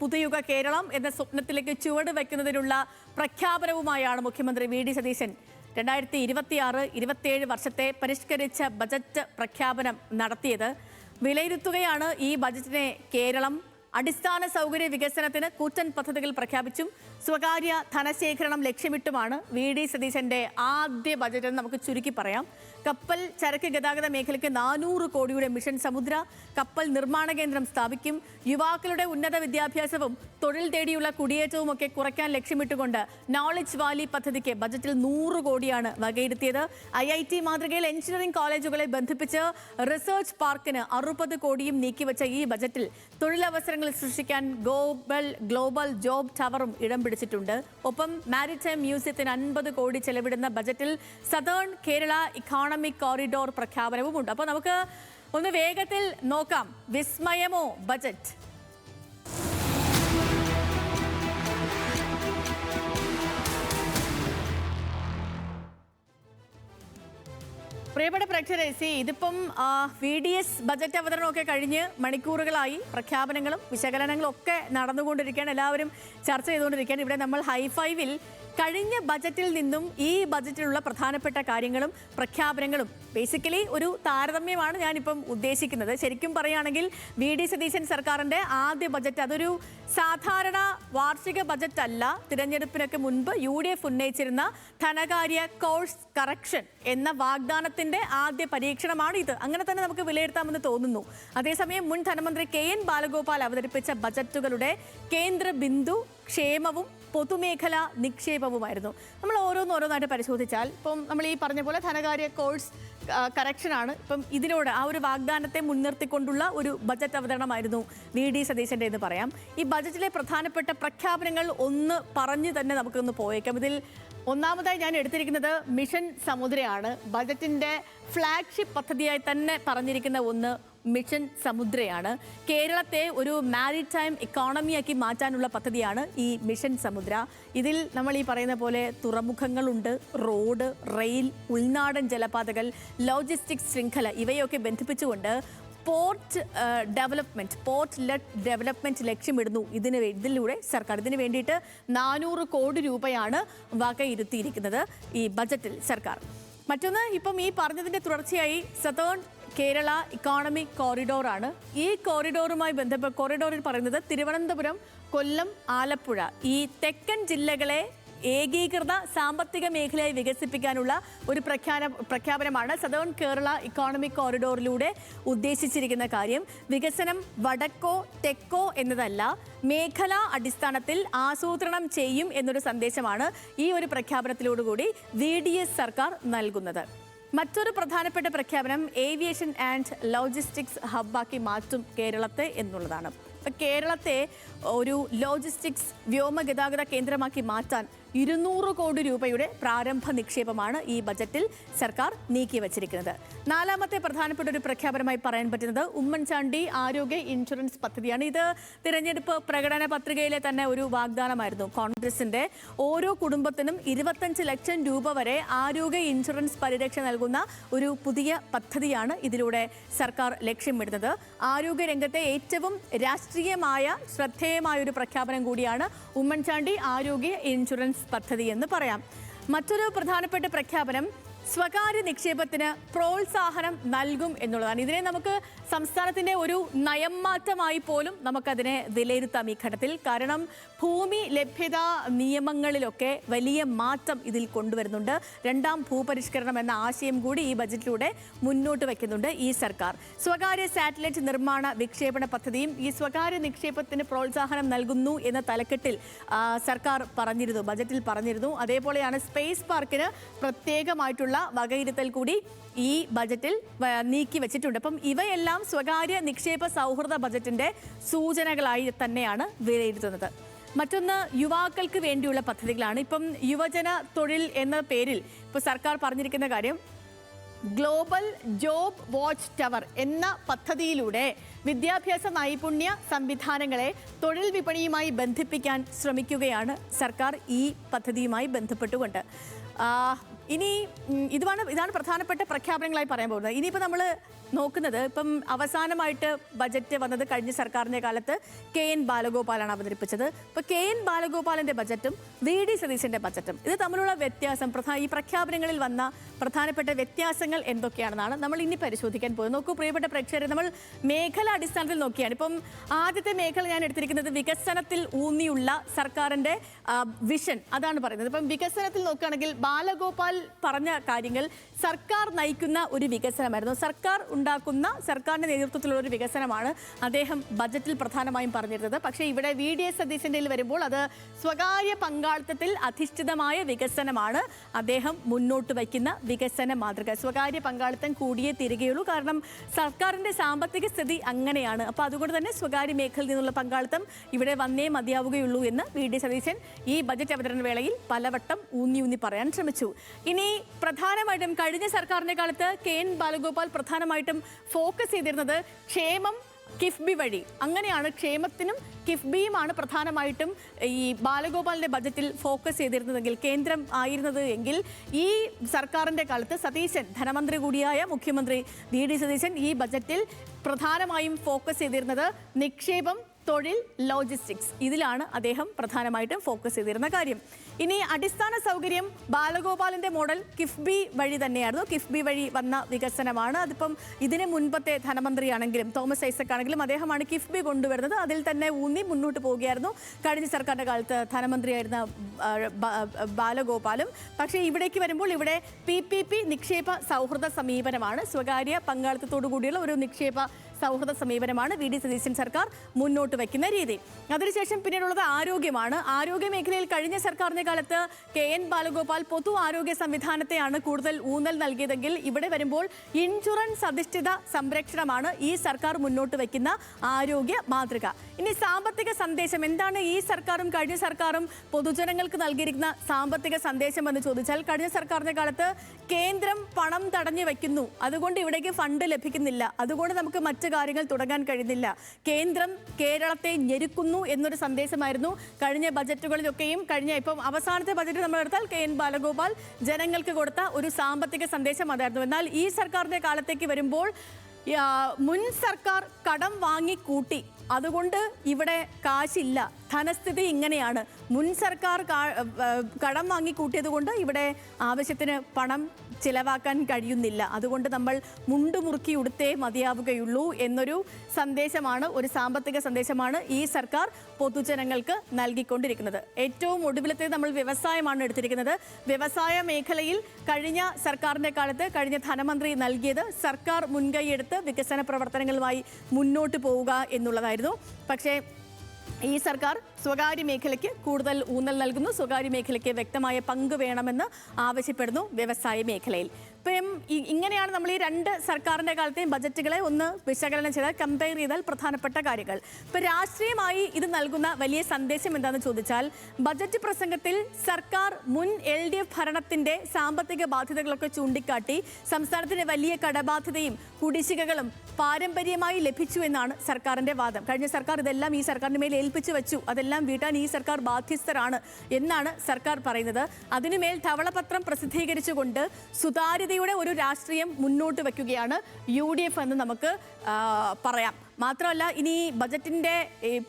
പുതുയുഗ കേരളം എന്ന സ്വപ്നത്തിലേക്ക് ചുവട് വയ്ക്കുന്നതിനുള്ള പ്രഖ്യാപനവുമായാണ് മുഖ്യമന്ത്രി വി.ഡി. സതീശൻ 2026-27 വർഷത്തെ പരിഷ്കരിച്ച ബജറ്റ് പ്രഖ്യാപനം നടത്തിയത്. വിലയിരുത്തുകയാണ് ഈ ബജറ്റിനെ കേരളം. അടിസ്ഥാന സൗകര്യ വികസനത്തിന് കൂറ്റൻ പദ്ധതികൾ പ്രഖ്യാപിച്ചും സ്വകാര്യ ധനശേഖരണം ലക്ഷ്യമിട്ടുമാണ് വി.ഡി. സതീശന്റെ ആദ്യ ബജറ്റ് എന്ന് നമുക്ക് ചുരുക്കി പറയാം. കപ്പൽ ചരക്ക് ഗതാഗത മേഖലയ്ക്ക് 400 കോടിയുടെ മിഷൻ സമുദ്ര, കപ്പൽ നിർമ്മാണ കേന്ദ്രം സ്ഥാപിക്കും. യുവാക്കളുടെ ഉന്നത വിദ്യാഭ്യാസവും തൊഴിൽ തേടിയുള്ള കുടിയേറ്റവും ഒക്കെ കുറയ്ക്കാൻ ലക്ഷ്യമിട്ടുകൊണ്ട് നോളജ് വാലി പദ്ധതിക്ക് ബജറ്റിൽ 100 കോടിയാണ് വകയിരുത്തിയത്. IIT മാതൃകയിൽ എഞ്ചിനീയറിംഗ് കോളേജുകളെ ബന്ധിപ്പിച്ച് റിസർച്ച് പാർക്കിന് 60 കോടിയും നീക്കിവെച്ച ഈ ബജറ്റിൽ തൊഴിലവസരങ്ങൾ സൃഷ്ടിക്കാൻ ഗ്ലോബൽ ജോബ് ടവറും ഇടം പിടിച്ചിട്ടുണ്ട്. ഒപ്പം മാരിടൈം മ്യൂസിയത്തിന് 50 കോടി ചെലവിടുന്ന ബജറ്റിൽ സതേൺ കേരള ഇക്കോണമിക് കോറിഡോർ പ്രഖ്യാപനവുമുണ്ട്. അപ്പോൾ നമുക്ക് ഒന്ന് വേഗത്തിൽ നോക്കാം. വിസ്മയമോ ബജറ്റ്? പ്രിയപ്പെട്ട പ്രേക്ഷകരെ, ഇതിപ്പം VDS ബജറ്റ് അവതരണമൊക്കെ കഴിഞ്ഞ് മണിക്കൂറുകളായി പ്രഖ്യാപനങ്ങളും വിശകലനങ്ങളും ഒക്കെ നടന്നുകൊണ്ടിരിക്കുകയാണ്. എല്ലാവരും ചർച്ച ചെയ്തുകൊണ്ടിരിക്കുകയാണ്. ഇവിടെ നമ്മൾ ഹൈഫൈവിൽ കഴിഞ്ഞ ബജറ്റിൽ നിന്നും ഈ ബജറ്റിലുള്ള പ്രധാനപ്പെട്ട കാര്യങ്ങളും പ്രഖ്യാപനങ്ങളും ബേസിക്കലി ഒരു താരതമ്യമാണ് ഞാനിപ്പം ഉദ്ദേശിക്കുന്നത്. ശരിക്കും പറയുകയാണെങ്കിൽ വി.ഡി. സതീശൻ സർക്കാരിൻ്റെ ആദ്യ ബജറ്റ് അതൊരു സാധാരണ വാർഷിക ബജറ്റ് അല്ല. തിരഞ്ഞെടുപ്പിനൊക്കെ മുൻപ് UDF ഉന്നയിച്ചിരുന്ന ധനകാര്യ കോഴ്സ് കറക്ഷൻ എന്ന വാഗ്ദാനത്തിൻ്റെ ആദ്യ പരീക്ഷണമാണ് ഇത്. അങ്ങനെ തന്നെ നമുക്ക് വിലയിരുത്താമെന്ന് തോന്നുന്നു. അതേസമയം മുൻ ധനമന്ത്രി KN ബാലഗോപാൽ അവതരിപ്പിച്ച ബജറ്റുകളുടെ കേന്ദ്ര ബിന്ദു ക്ഷേമവും പൊതുമേഖല നിക്ഷേപവുമായിരുന്നു. നമ്മൾ ഓരോന്നായിട്ട് പരിശോധിച്ചാൽ ഇപ്പം നമ്മൾ ഈ പറഞ്ഞ പോലെ ധനകാര്യ കോഴ്സ് കറക്ഷനാണ്. ഇപ്പം ഇതിനോട് ആ ഒരു വാഗ്ദാനത്തെ മുൻനിർത്തിക്കൊണ്ടുള്ള ഒരു ബജറ്റ് അവതരണമായിരുന്നു വി.ഡി. സതീശൻ്റെ എന്ന് പറയാം. ഈ ബജറ്റിലെ പ്രധാനപ്പെട്ട പ്രഖ്യാപനങ്ങൾ ഒന്ന് പറഞ്ഞ് തന്നെ നമുക്കൊന്ന് പോയേക്കാം. ഇതിൽ ഒന്നാമതായി ഞാൻ എടുത്തിരിക്കുന്നത് മിഷൻ സമുദ്രയാണ്. ബജറ്റിൻ്റെ ഫ്ലാഗ്ഷിപ്പ് പദ്ധതിയായി തന്നെ പറഞ്ഞിരിക്കുന്ന ഒന്ന് മിഷൻ സമുദ്രയാണ്. കേരളത്തെ ഒരു മാരിടൈം ഇക്കോണമിയാക്കി മാറ്റാനുള്ള പദ്ധതിയാണ് ഈ മിഷൻ സമുദ്ര. ഇതിൽ നമ്മൾ ഈ പറയുന്ന പോലെ തുറമുഖങ്ങളുണ്ട്, റോഡ്, റെയിൽ, ഉൾനാടൻ ജലപാതകൾ, ലോജിസ്റ്റിക്സ് ശൃംഖല ഇവയൊക്കെ ബന്ധിപ്പിച്ചുകൊണ്ട് പോർട്ട് ലെഡ് ഡെവലപ്മെൻറ്റ് ലക്ഷ്യമിടുന്നു. ഇതിലൂടെ സർക്കാർ ഇതിന് വേണ്ടിയിട്ട് 400 കോടി രൂപയാണ് വകയിരുത്തിയിരിക്കുന്നത് ഈ ബജറ്റിൽ സർക്കാർ. മറ്റൊന്ന്, ഇപ്പം ഈ പറഞ്ഞതിൻ്റെ തുടർച്ചയായി സതേൺ കേരള ഇക്കോണമിക് കോറിഡോറാണ്. ഈ കോറിഡോറുമായി ബന്ധപ്പെട്ട കോറിഡോറിൽ പറയുന്നത് തിരുവനന്തപുരം, കൊല്ലം, ആലപ്പുഴ ഈ തെക്കൻ ജില്ലകളെ ഏകീകൃത സാമ്പത്തിക മേഖലയായി വികസിപ്പിക്കാനുള്ള ഒരു പ്രഖ്യാപനമാണ് സതേൺ കേരള ഇക്കോണമിക് കോറിഡോറിലൂടെ ഉദ്ദേശിച്ചിരിക്കുന്ന കാര്യം. വികസനം വടക്കോ തെക്കോ എന്നതല്ല, മേഖലാ അടിസ്ഥാനത്തിൽ ആസൂത്രണം ചെയ്യും എന്നൊരു സന്ദേശമാണ് ഈ ഒരു പ്രഖ്യാപനത്തിലോടുകൂടി VDS സർക്കാർ നൽകുന്നത്. മറ്റൊരു പ്രധാനപ്പെട്ട പ്രഖ്യാപനം ഏവിയേഷൻ ആൻഡ് ലോജിസ്റ്റിക്സ് ഹബ്ബാക്കി മാറ്റും കേരളത്തെ എന്നുള്ളതാണ്. കേരളത്തെ ഒരു ലോജിസ്റ്റിക്സ് വ്യോമഗതാഗത കേന്ദ്രമാക്കി മാറ്റാൻ 200 കോടി രൂപയുടെ പ്രാരംഭ നിക്ഷേപമാണ് ഈ ബജറ്റിൽ സർക്കാർ നീക്കിവച്ചിരിക്കുന്നത്. നാലാമത്തെ പ്രധാനപ്പെട്ട ഒരു പ്രഖ്യാപനമായി പറയാൻ പറ്റുന്നത് ഉമ്മൻചാണ്ടി ആരോഗ്യ ഇൻഷുറൻസ് പദ്ധതിയാണ്. ഇത് തിരഞ്ഞെടുപ്പ് പ്രകടന പത്രികയിലെ തന്നെ ഒരു വാഗ്ദാനമായിരുന്നു കോൺഗ്രസിന്റെ. ഓരോ കുടുംബത്തിനും 25 ലക്ഷം രൂപ വരെ ആരോഗ്യ ഇൻഷുറൻസ് പരിരക്ഷ നൽകുന്ന ഒരു പുതിയ പദ്ധതിയാണ് ഇതിലൂടെ സർക്കാർ ലക്ഷ്യമിടുന്നത്. ആരോഗ്യരംഗത്തെ ഏറ്റവും രാഷ്ട്രീയമായ ശ്രദ്ധേയമായ ഒരു പ്രഖ്യാപനം കൂടിയാണ് ഉമ്മൻചാണ്ടി ആരോഗ്യ ഇൻഷുറൻസ് പദ്ധതി എന്ന് പറയാം. മറ്റൊരു പ്രധാനപ്പെട്ട പ്രഖ്യാപനം സ്വകാര്യ നിക്ഷേപത്തിന് പ്രോത്സാഹനം നൽകും എന്നുള്ളതാണ്. ഇതിനെ നമുക്ക് സംസ്ഥാനത്തിൻ്റെ ഒരു നയം മാറ്റമായി പോലും നമുക്കതിനെ വിലയിരുത്താം ഈ ഘട്ടത്തിൽ. കാരണം ഭൂമി ലഭ്യതാ നിയമങ്ങളിലൊക്കെ വലിയ മാറ്റം ഇതിൽ കൊണ്ടുവരുന്നുണ്ട്. രണ്ടാം ഭൂപരിഷ്കരണം എന്ന ആശയം കൂടി ഈ ബജറ്റിലൂടെ മുന്നോട്ട് വയ്ക്കുന്നുണ്ട് ഈ സർക്കാർ. സ്വകാര്യ സാറ്റലൈറ്റ് നിർമ്മാണ വിക്ഷേപണ പദ്ധതിയും ഈ സ്വകാര്യ നിക്ഷേപത്തിന് പ്രോത്സാഹനം നൽകുന്നു എന്ന തലക്കെട്ടിൽ സർക്കാർ പറഞ്ഞിരുന്നു, ബജറ്റിൽ പറഞ്ഞിരുന്നു. അതേപോലെയാണ് സ്പേസ് പാർക്കിന് പ്രത്യേകമായിട്ടുള്ള വകയിരുത്തൽ കൂടി ഈ ബജറ്റിൽ നീക്കി വെച്ചിട്ടുണ്ട്. അപ്പം ഇവയെല്ലാം സ്വകാര്യ നിക്ഷേപ സൗഹൃദ ബജറ്റിന്റെ സൂചനകളായി തന്നെയാണ് വിലയിരുത്തുന്നത്. മറ്റൊന്ന് യുവാക്കൾക്ക് വേണ്ടിയുള്ള പദ്ധതികളാണ്. ഇപ്പം യുവജന തൊഴിൽ എന്ന പേരിൽ ഇപ്പോൾ സർക്കാർ പറഞ്ഞിരിക്കുന്ന കാര്യം ഗ്ലോബൽ ജോബ് വാച്ച് ടവർ എന്ന പദ്ധതിയിലൂടെ വിദ്യാഭ്യാസ നൈപുണ്യ സംവിധാനങ്ങളെ തൊഴിൽ വിപണിയുമായി ബന്ധിപ്പിക്കാൻ ശ്രമിക്കുകയാണ് സർക്കാർ ഈ പദ്ധതിയുമായി ബന്ധപ്പെട്ടുകൊണ്ട്. ഇനി ഇതാണ് പ്രധാനപ്പെട്ട പ്രഖ്യാപനങ്ങളായി പറയാൻ പോകുന്നത്. ഇനിയിപ്പോൾ നമ്മൾ നോക്കുന്നത് ഇപ്പം അവസാനമായിട്ട് ബജറ്റ് വന്നത് കഴിഞ്ഞ സർക്കാരിൻ്റെ കാലത്ത് KN ബാലഗോപാലാണ് അവതരിപ്പിച്ചത്. ഇപ്പോൾ KN ബാലഗോപാലിൻ്റെ ബജറ്റും VD സതീശൻ്റെ ബജറ്റും ഇത് തമ്മിലുള്ള വ്യത്യാസം, ഈ പ്രഖ്യാപനങ്ങളിൽ വന്ന പ്രധാനപ്പെട്ട വ്യത്യാസങ്ങൾ എന്തൊക്കെയാണെന്നാണ് നമ്മൾ ഇനി പരിശോധിക്കാൻ പോകുന്നത്. നോക്കൂ പ്രിയപ്പെട്ട പ്രേക്ഷകരെ, നമ്മൾ മേഖല അടിസ്ഥാനത്തിൽ നോക്കിയാണ്. ഇപ്പം ആദ്യത്തെ മേഖല ഞാൻ എടുത്തിരിക്കുന്നത് വികസനത്തിൽ ഊന്നിയുള്ള സർക്കാരിൻ്റെ വിഷൻ, അതാണ് പറയുന്നത്. ഇപ്പം വികസനത്തിൽ നോക്കുകയാണെങ്കിൽ ബാലഗോപാൽ പറഞ്ഞ കാര്യങ്ങൾ സർക്കാർ നയിക്കുന്ന ഒരു വികസനമായിരുന്നു. സർക്കാരിന്റെ നേതൃത്വത്തിലുള്ള ഒരു വികസനമാണ് അദ്ദേഹം ബജറ്റിൽ പ്രധാനമായും പറഞ്ഞിരുന്നത്. പക്ഷേ ഇവിടെ VDS സതീശൻ്റെ വരുമ്പോൾ അത് സ്വകാര്യ പങ്കാളിത്തത്തിൽ അധിഷ്ഠിതമായ വികസനമാണ് അദ്ദേഹം മുന്നോട്ട് വയ്ക്കുന്ന വികസന മാതൃക. സ്വകാര്യ പങ്കാളിത്തം കൂടിയേ തീരുകയുള്ളൂ, കാരണം സർക്കാരിന്റെ സാമ്പത്തിക സ്ഥിതി അങ്ങനെയാണ്. അപ്പോൾ അതുകൊണ്ട് തന്നെ സ്വകാര്യ മേഖലയിൽ നിന്നുള്ള പങ്കാളിത്തം ഇവിടെ വന്നേ മതിയാവുകയുള്ളൂ എന്ന് VD സതീശൻ ഈ ബജറ്റ് അവതരണ വേളയിൽ പലവട്ടം ഊന്നി പറയാൻ ശ്രമിച്ചു. ഇനി പ്രധാനമായിട്ടും കഴിഞ്ഞ സർക്കാരിന്റെ കാലത്ത് KN ബാലഗോപാൽ പ്രധാനമായിട്ടും ഫോക്കസ് ചെയ്തിരുന്നത് ക്ഷേമം കിഫ്ബി വഴി, അങ്ങനെയാണ് ക്ഷേമത്തിനും കിഫ്ബിയുമാണ് പ്രധാനമായിട്ടും ഈ ബാലഗോപാലിന്റെ ബജറ്റിൽ ഫോക്കസ് ചെയ്തിരുന്നതെങ്കിൽ, കേന്ദ്രം ആയിരുന്നത് എങ്കിൽ ഈ സർക്കാരിന്റെ കാലത്ത് സതീശൻ, ധനമന്ത്രി കൂടിയായ മുഖ്യമന്ത്രി VD സതീശൻ ഈ ബജറ്റിൽ പ്രധാനമായും ഫോക്കസ് ചെയ്തിരുന്നത് നിക്ഷേപം, തൊഴിൽ, ലോജിസ്റ്റിക്സ്, ഇതിലാണ് അദ്ദേഹം പ്രധാനമായിട്ടും ഫോക്കസ് ചെയ്തിരുന്ന കാര്യം. ഇനി അടിസ്ഥാന സൗകര്യം ബാലഗോപാലിന്റെ മോഡൽ കിഫ്ബി വഴി തന്നെയായിരുന്നു. കിഫ്ബി വഴി വന്ന വികസനമാണ്. അതിപ്പം ഇതിന് മുൻപത്തെ ധനമന്ത്രിയാണെങ്കിലും തോമസ് ഐസക് ആണെങ്കിലും അദ്ദേഹമാണ് കിഫ്ബി കൊണ്ടുവരുന്നത്. അതിൽ തന്നെ ഊന്നി മുന്നോട്ട് പോവുകയായിരുന്നു കഴിഞ്ഞ സർക്കാരിന്റെ കാലത്ത് ധനമന്ത്രിയായിരുന്ന ബാലഗോപാലും. പക്ഷേ ഇവിടേക്ക് വരുമ്പോൾ ഇവിടെ PPP നിക്ഷേപ സൗഹൃദ സമീപനമാണ്, സ്വകാര്യ പങ്കാളിത്തത്തോടു കൂടിയുള്ള ഒരു നിക്ഷേപ സൗഹൃദ സമീപനമാണ് VD സതീശൻ സർക്കാർ മുന്നോട്ട് വയ്ക്കുന്ന രീതി. അതിനുശേഷം പിന്നീടുള്ളത് ആരോഗ്യമാണ്. ആരോഗ്യ മേഖലയിൽ കഴിഞ്ഞ സർക്കാരിന്റെ കാലത്ത് KN ബാലഗോപാൽ പൊതു ആരോഗ്യ സംവിധാനത്തെയാണ് കൂടുതൽ ഊന്നൽ നൽകിയതെങ്കിൽ ഇവിടെ വരുമ്പോൾ ഇൻഷുറൻസ് അധിഷ്ഠിത സംരക്ഷണമാണ് ഈ സർക്കാർ മുന്നോട്ട് വയ്ക്കുന്ന ആരോഗ്യ മാതൃക. ഇനി സാമ്പത്തിക സന്ദേശം എന്താണ് ഈ സർക്കാരും കഴിഞ്ഞ സർക്കാരും പൊതുജനങ്ങൾക്ക് നൽകിയിരിക്കുന്ന സാമ്പത്തിക സന്ദേശം എന്ന് ചോദിച്ചാൽ, കഴിഞ്ഞ സർക്കാരിന്റെ കാലത്ത് കേന്ദ്രം പണം തടഞ്ഞു വയ്ക്കുന്നു, അതുകൊണ്ട് ഇവിടേക്ക് ഫണ്ട് ലഭിക്കുന്നില്ല, അതുകൊണ്ട് നമുക്ക് മറ്റ് കാര്യങ്ങൾ തുടങ്ങാൻ കഴിയുന്നില്ല, കേന്ദ്രം കേരളത്തെ ഞെരുക്കുന്നു എന്നൊരു സന്ദേശമായിരുന്നു കഴിഞ്ഞ ബജറ്റുകളിലൊക്കെയും. ഇപ്പം അവസാനത്തെ ബജറ്റ് നമ്മൾ എടുത്താൽ KN ബാലഗോപാൽ ജനങ്ങൾക്ക് കൊടുത്ത ഒരു സാമ്പത്തിക സന്ദേശം അതായിരുന്നു. എന്നാൽ ഈ സർക്കാരിന്റെ കാലത്തേക്ക് വരുമ്പോൾ മുൻ സർക്കാർ കടം വാങ്ങിക്കൂട്ടി, അതുകൊണ്ട് ഇവിടെ കാശില്ല, ധനസ്ഥിതി ഇങ്ങനെയാണ്, മുൻ സർക്കാർ കടം വാങ്ങിക്കൂട്ടിയത് കൊണ്ട് ഇവിടെ ആവശ്യത്തിന് പണം ചിലവാക്കാൻ കഴിയുന്നില്ല, അതുകൊണ്ട് നമ്മൾ മുണ്ടുമുറുക്കി ഉടുത്തേ മതിയാവുകയുള്ളൂ എന്നൊരു സന്ദേശമാണ്, ഒരു സാമ്പത്തിക സന്ദേശമാണ് ഈ സർക്കാർ പൊതുജനങ്ങൾക്ക് നൽകിക്കൊണ്ടിരിക്കുന്നത്. ഏറ്റവും ഒടുവിലത്തെ നമ്മൾ വ്യവസായമാണ് എടുത്തിരിക്കുന്നത്. വ്യവസായ മേഖലയിൽ കഴിഞ്ഞ സർക്കാരിൻ്റെ കാലത്ത് കഴിഞ്ഞ ധനമന്ത്രി നൽകിയത് സർക്കാർ മുൻകൈയെടുത്ത് വികസന പ്രവർത്തനങ്ങളുമായി മുന്നോട്ട് പോവുക എന്നുള്ളതായിരുന്നു. പക്ഷേ ഈ സർക്കാർ സ്വകാര്യ മേഖലയ്ക്ക് കൂടുതൽ ഊന്നൽ നൽകുന്നു, സ്വകാര്യ മേഖലയ്ക്ക് വ്യക്തമായ പങ്ക് വേണമെന്ന് ആവശ്യപ്പെടുന്നു വ്യവസായ മേഖലയിൽ. ഇപ്പം ഇങ്ങനെയാണ് നമ്മൾ ഈ രണ്ട് സർക്കാരിൻ്റെ കാലത്തെയും ബജറ്റുകളെ ഒന്ന് വിശകലനം ചെയ്താൽ, കമ്പയർ ചെയ്താൽ പ്രധാനപ്പെട്ട കാര്യങ്ങൾ. ഇപ്പം രാഷ്ട്രീയമായി ഇത് നൽകുന്ന വലിയ സന്ദേശം എന്താണെന്ന് ചോദിച്ചാൽ, ബജറ്റ് പ്രസംഗത്തിൽ സർക്കാർ മുൻ LDF ഭരണത്തിൻ്റെ സാമ്പത്തിക ബാധ്യതകളൊക്കെ ചൂണ്ടിക്കാട്ടി സംസ്ഥാനത്തിന് വലിയ കടബാധ്യതയും കുടിശ്ശികകളും പാരമ്പര്യമായി ലഭിച്ചു എന്നാണ് സർക്കാരിൻ്റെ വാദം. കഴിഞ്ഞ സർക്കാർ ഇതെല്ലാം ഈ സർക്കാരിൻ്റെ മേൽ ഏൽപ്പിച്ചു വെച്ചു, അതെല്ലാം വീട്ടാൻ ഈ സർക്കാർ ബാധ്യസ്ഥരാണ് എന്നാണ് സർക്കാർ പറയുന്നത്. അതിനുമേൽ ധവളപത്രം പ്രസിദ്ധീകരിച്ചുകൊണ്ട് സുതാര്യതയുടെ ഒരു രാഷ്ട്രീയം മുന്നോട്ട് വയ്ക്കുകയാണ് UDF എന്ന് നമുക്ക് പറയാം. മാത്രമല്ല, ഇനി ബജറ്റിൻ്റെ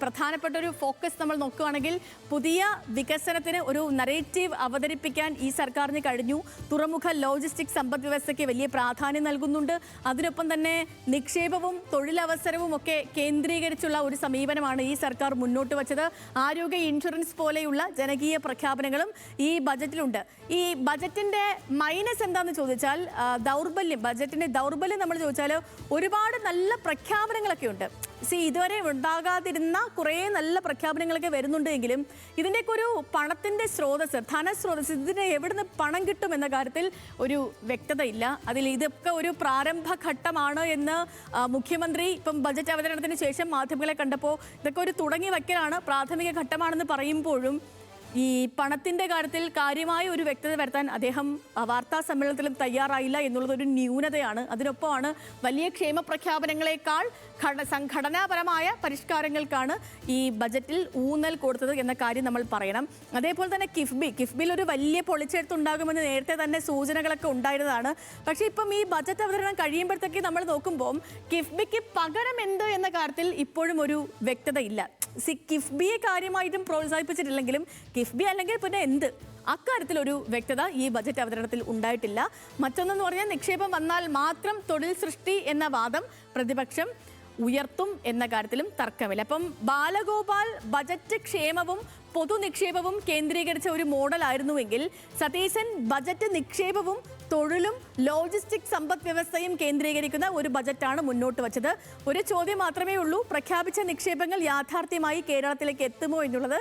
പ്രധാനപ്പെട്ട ഒരു ഫോക്കസ് നമ്മൾ നോക്കുകയാണെങ്കിൽ, പുതിയ വികസനത്തിന് ഒരു നറേറ്റീവ് അവതരിപ്പിക്കാൻ ഈ സർക്കാരിന് കഴിഞ്ഞു. തുറമുഖ ലോജിസ്റ്റിക് സമ്പദ് വ്യവസ്ഥയ്ക്ക് വലിയ പ്രാധാന്യം നൽകുന്നുണ്ട്. അതിനൊപ്പം തന്നെ നിക്ഷേപവും തൊഴിലവസരവും ഒക്കെ കേന്ദ്രീകരിച്ചുള്ള ഒരു സമീപനമാണ് ഈ സർക്കാർ മുന്നോട്ട് വച്ചത്. ആരോഗ്യ ഇൻഷുറൻസ് പോലെയുള്ള ജനകീയ പ്രഖ്യാപനങ്ങളും ഈ ബജറ്റിലുണ്ട്. ഈ ബജറ്റിൻ്റെ മൈനസ് എന്താണെന്ന് ചോദിച്ചാൽ, ബജറ്റിൻ്റെ ദൗർബല്യം നമ്മൾ ചോദിച്ചാൽ ഒരുപാട് നല്ല പ്രഖ്യാപനങ്ങളൊക്കെ ഉണ്ട്. ഇതുവരെ ഉണ്ടാകാതിരുന്ന കുറേ നല്ല പ്രഖ്യാപനങ്ങളൊക്കെ വരുന്നുണ്ടെങ്കിലും ഇതിൻ്റെയൊക്കെ ഒരു പണത്തിൻ്റെ സ്രോതസ്, ധനസ്രോതസ്, ഇതിന് എവിടുന്ന് പണം കിട്ടും എന്ന കാര്യത്തിൽ ഒരു വ്യക്തതയില്ല. ഇതൊക്കെ ഒരു പ്രാരംഭഘട്ടമാണ് എന്ന് മുഖ്യമന്ത്രി ഇപ്പം ബജറ്റ് അവതരണത്തിന് ശേഷം മാധ്യമങ്ങളെ കണ്ടപ്പോൾ ഇതൊക്കെ ഒരു തുടങ്ങി വയ്ക്കലാണ്, പ്രാഥമിക ഘട്ടമാണെന്ന് പറയുമ്പോഴും ഈ പണത്തിന്റെ കാര്യത്തിൽ കാര്യമായ ഒരു വ്യക്തത വരുത്താൻ അദ്ദേഹം വാർത്താ സമ്മേളനത്തിലും തയ്യാറായില്ല എന്നുള്ളത് ഒരു ന്യൂനതയാണ്. അതിനൊപ്പമാണ് വലിയ ക്ഷേമ പ്രഖ്യാപനങ്ങളെക്കാൾ സംഘടനാപരമായ പരിഷ്കാരങ്ങൾക്കാണ് ഈ ബജറ്റിൽ ഊന്നൽ കൊടുത്തത് എന്ന കാര്യം നമ്മൾ പറയണം. അതേപോലെ തന്നെ കിഫ്ബിയിൽ ഒരു വലിയ പൊളിച്ചെഴുത്തുണ്ടാകുമെന്ന് നേരത്തെ തന്നെ സൂചനകളൊക്കെ ഉണ്ടായിരുന്നതാണ്. പക്ഷേ ഇപ്പം ഈ ബജറ്റ് അവതരണം കഴിയുമ്പോഴത്തേക്ക് നമ്മൾ നോക്കുമ്പോൾ കിഫ്ബിക്ക് പകരം എന്ത് എന്ന കാര്യത്തിൽ ഇപ്പോഴും ഒരു വ്യക്തത ഇല്ല. കിഫ്ബിയെ കാര്യമായിട്ടും പ്രോത്സാഹിപ്പിച്ചിട്ടില്ലെങ്കിലും കിഫ്ബി അല്ലെങ്കിൽ പിന്നെ എന്ത്, അക്കാര്യത്തിൽ ഒരു വ്യക്തത ഈ ബജറ്റ് അവതരണത്തിൽ ഉണ്ടായിട്ടില്ല. മറ്റൊന്നെന്ന് പറഞ്ഞാൽ നിക്ഷേപം വന്നാൽ മാത്രം തൊഴിൽ സൃഷ്ടി എന്ന വാദം പ്രതിപക്ഷം ഉയർത്തും എന്ന കാര്യത്തിലും തർക്കമില്ല. അപ്പം ബാലഗോപാൽ ബജറ്റ് ക്ഷേമവും പൊതു നിക്ഷേപവും കേന്ദ്രീകരിച്ച ഒരു മോഡലായിരുന്നുവെങ്കിൽ സതീശൻ ബജറ്റ് നിക്ഷേപവും തൊഴിലും ലോജിസ്റ്റിക് സമ്പദ് വ്യവസ്ഥയും കേന്ദ്രീകരിക്കുന്ന ഒരു ബജറ്റാണ് മുന്നോട്ട് വച്ചത്. ഒരു ചോദ്യം മാത്രമേ ഉള്ളൂ, പ്രഖ്യാപിച്ച നിക്ഷേപങ്ങൾ യാഥാർത്ഥ്യമായി കേരളത്തിലേക്ക് എത്തുമോ എന്നുള്ളത്.